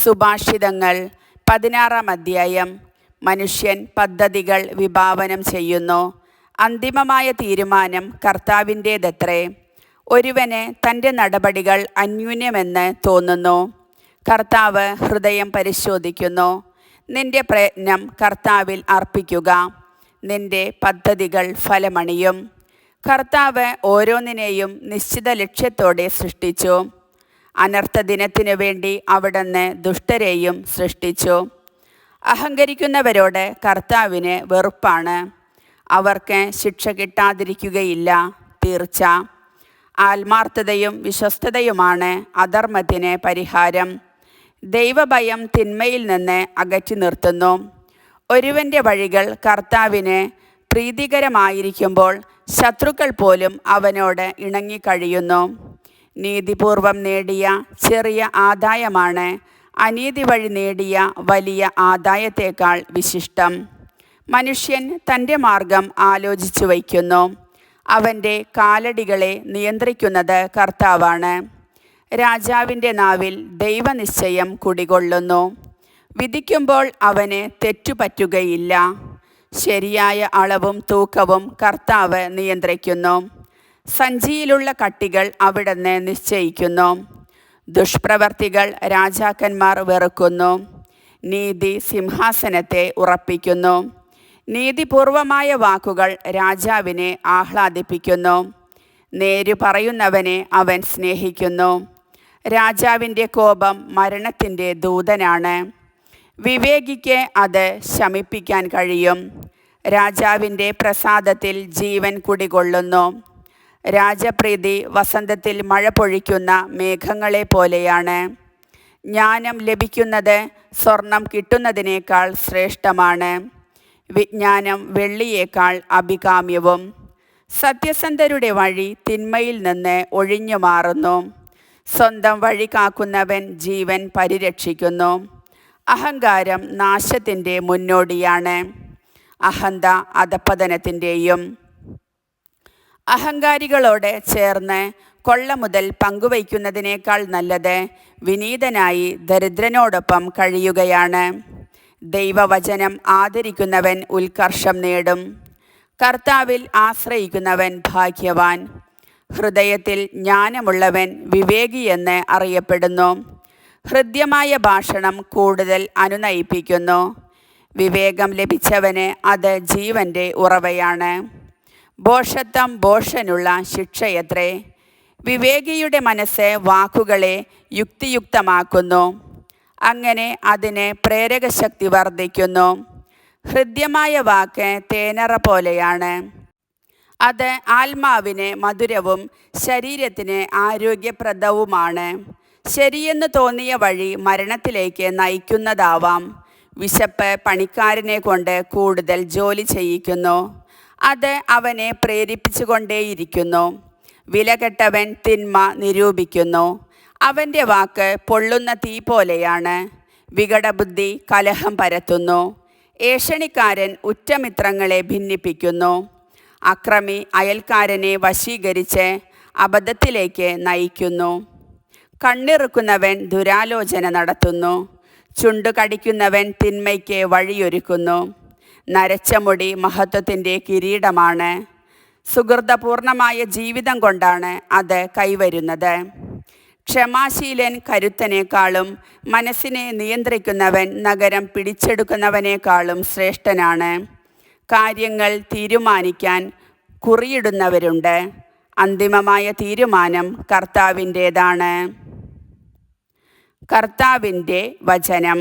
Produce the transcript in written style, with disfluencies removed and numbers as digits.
സുഭാഷിതങ്ങൾ 16-ാം അധ്യായം. മനുഷ്യൻ പദ്ധതികൾ വിഭാവനം ചെയ്യുന്നു, അന്തിമമായ തീരുമാനം കർത്താവിൻ്റേതത്രേ. ഒരുവന് തൻ്റെ നടപടികൾ അന്യൂനമെന്ന് തോന്നുന്നു, കർത്താവ് ഹൃദയം പരിശോധിക്കുന്നു. നിന്റെ പ്രയത്നം കർത്താവിൽ അർപ്പിക്കുക, നിന്റെ പദ്ധതികൾ ഫലമണിയും. കർത്താവ് ഓരോന്നിനെയും നിശ്ചിത ലക്ഷ്യത്തോടെ സൃഷ്ടിച്ചു. അനർത്ഥ ദിനത്തിനു വേണ്ടി അവിടുന്ന് ദുഷ്ടരെയും സൃഷ്ടിച്ചു. അഹങ്കരിക്കുന്നവരോട് കർത്താവിന് വെറുപ്പാണ്, അവർക്ക് ശിക്ഷ കിട്ടാതിരിക്കുകയില്ല തീർച്ച. ആത്മാർത്ഥതയും വിശ്വസ്തതയുമാണ് അധർമ്മത്തിന് പരിഹാരം. ദൈവഭയം തിന്മയിൽ നിന്ന് അകറ്റി നിർത്തുന്നു. ഒരുവൻ്റെ വഴികൾ കർത്താവിന് പ്രീതികരമായിരിക്കുമ്പോൾ ശത്രുക്കൾ പോലും അവനോട് ഇണങ്ങിക്കഴിയുന്നു. നീതിപൂർവം നേടിയ ചെറിയ ആദായമാണ് അനീതി വഴി നേടിയ വലിയ ആദായത്തേക്കാൾ വിശിഷ്ടം. മനുഷ്യൻ തൻ്റെ മാർഗം ആലോചിച്ചു വയ്ക്കുന്നു, അവൻ്റെ കാലടികളെ നിയന്ത്രിക്കുന്നത് കർത്താവാണ്. രാജാവിൻ്റെ നാവിൽ ദൈവനിശ്ചയം കുടികൊള്ളുന്നു, വിധിക്കുമ്പോൾ അവന് തെറ്റുപറ്റുകയില്ല. ശരിയായ അളവും തൂക്കവും കർത്താവ് നിയന്ത്രിക്കുന്നു, സഞ്ചിയിലുള്ള കട്ടികൾ അവിടുന്ന് നിശ്ചയിക്കുന്നു. ദുഷ്പ്രവർത്തികൾ രാജാക്കന്മാർ വെറുക്കുന്നു, നീതി സിംഹാസനത്തെ ഉറപ്പിക്കുന്നു. നീതിപൂർവമായ വാക്കുകൾ രാജാവിനെ ആഹ്ലാദിപ്പിക്കുന്നു, നേരു പറയുന്നവനെ അവൻ സ്നേഹിക്കുന്നു. രാജാവിൻ്റെ കോപം മരണത്തിൻ്റെ ദൂതനാണ്, വിവേകിക്ക് അത് ശമിപ്പിക്കാൻ കഴിയും. രാജാവിൻ്റെ പ്രസാദത്തിൽ ജീവൻ കുടികൊള്ളുന്നു. രാജപ്രീതി വസന്തത്തിൽ മഴ പൊഴിക്കുന്ന മേഘങ്ങളെ പോലെയാണ്. ജ്ഞാനം ലഭിക്കുന്നത് സ്വർണം കിട്ടുന്നതിനേക്കാൾ ശ്രേഷ്ഠമാണ്, വിജ്ഞാനം വെള്ളിയേക്കാൾ അഭികാമ്യവും. സത്യസന്ധരുടെ വഴി തിന്മയിൽ നിന്ന് ഒഴിഞ്ഞു മാറുന്നു, സ്വന്തം വഴി കാക്കുന്നവൻ ജീവൻ പരിരക്ഷിക്കുന്നു. അഹങ്കാരം നാശത്തിൻ്റെ മുന്നോടിയാണ്, അഹന്ത അധപ്പതനത്തിൻ്റെയും. അഹങ്കാരികളോട് ചേർന്ന് കൊള്ള മുതൽ പങ്കുവയ്ക്കുന്നതിനേക്കാൾ നല്ലത് വിനീതനായി ദരിദ്രനോടൊപ്പം കഴിയുകയാണ്. ദൈവവചനം ആദരിക്കുന്നവൻ ഉത്കർഷം നേടും, കർത്താവിൽ ആശ്രയിക്കുന്നവൻ ഭാഗ്യവാൻ. ഹൃദയത്തിൽ ജ്ഞാനമുള്ളവൻ വിവേകിയെന്ന് അറിയപ്പെടുന്നു, ഹൃദ്യമായ ഭാഷണം കൂടുതൽ അനുനയിപ്പിക്കുന്നു. വിവേകം ലഭിച്ചവന് അത് ജീവൻ്റെ ഉറവയാണ്. ഭോഷത്വം ഭോഷനുള്ള ശിക്ഷയത്രേ. വിവേകിയുടെ മനസ്സ് വാക്കുകളെ യുക്തിയുക്തമാക്കുന്നു, അങ്ങനെ അതിന് പ്രേരകശക്തി വർദ്ധിക്കുന്നു. ഹൃദ്യമായ വാക്ക് തേനറ പോലെയാണ്, അത് ആത്മാവിന് മധുരവും ശരീരത്തിന് ആരോഗ്യപ്രദവുമാണ്. ശരിയെന്ന് തോന്നിയ വഴി മരണത്തിലേക്ക് നയിക്കുന്നതാവാം. വിശപ്പ് പണിക്കാരനെ കൊണ്ട് കൂടുതൽ ജോലി ചെയ്യിക്കുന്നു, അത് അവനെ പ്രേരിപ്പിച്ചുകൊണ്ടേയിരിക്കുന്നു. വിലകെട്ടവൻ തിന്മ നിരൂപിക്കുന്നു, അവൻ്റെ വാക്ക് പൊള്ളുന്ന തീ പോലെയാണ്. വികടബുദ്ധി കലഹം പരത്തുന്നു, ഏഷണിക്കാരൻ ഉറ്റമിത്രങ്ങളെ ഭിന്നിപ്പിക്കുന്നു. അക്രമി അയൽക്കാരനെ വശീകരിച്ച് അബദ്ധത്തിലേക്ക് നയിക്കുന്നു. കണ്ണിറുക്കുന്നവൻ ദുരാലോചന നടത്തുന്നു, ചുണ്ടുകടിക്കുന്നവൻ തിന്മയ്ക്ക് വഴിയൊരുക്കുന്നു. നരച്ച മുടി മഹത്വത്തിൻ്റെ കിരീടമാണ്, സുഹൃതപൂർണമായ ജീവിതം കൊണ്ടാണ് അത് കൈവരുന്നത്. ക്ഷമാശീലൻ കരുത്തനേക്കാളും മനസ്സിനെ നിയന്ത്രിക്കുന്നവൻ നഗരം പിടിച്ചെടുക്കുന്നവനേക്കാളും ശ്രേഷ്ഠനാണ്. കാര്യങ്ങൾ തീരുമാനിക്കാൻ കുറിയിടുന്നവരുണ്ട്, അന്തിമമായ തീരുമാനം കർത്താവിൻ്റേതാണ്. കർത്താവിൻ്റെ വചനം.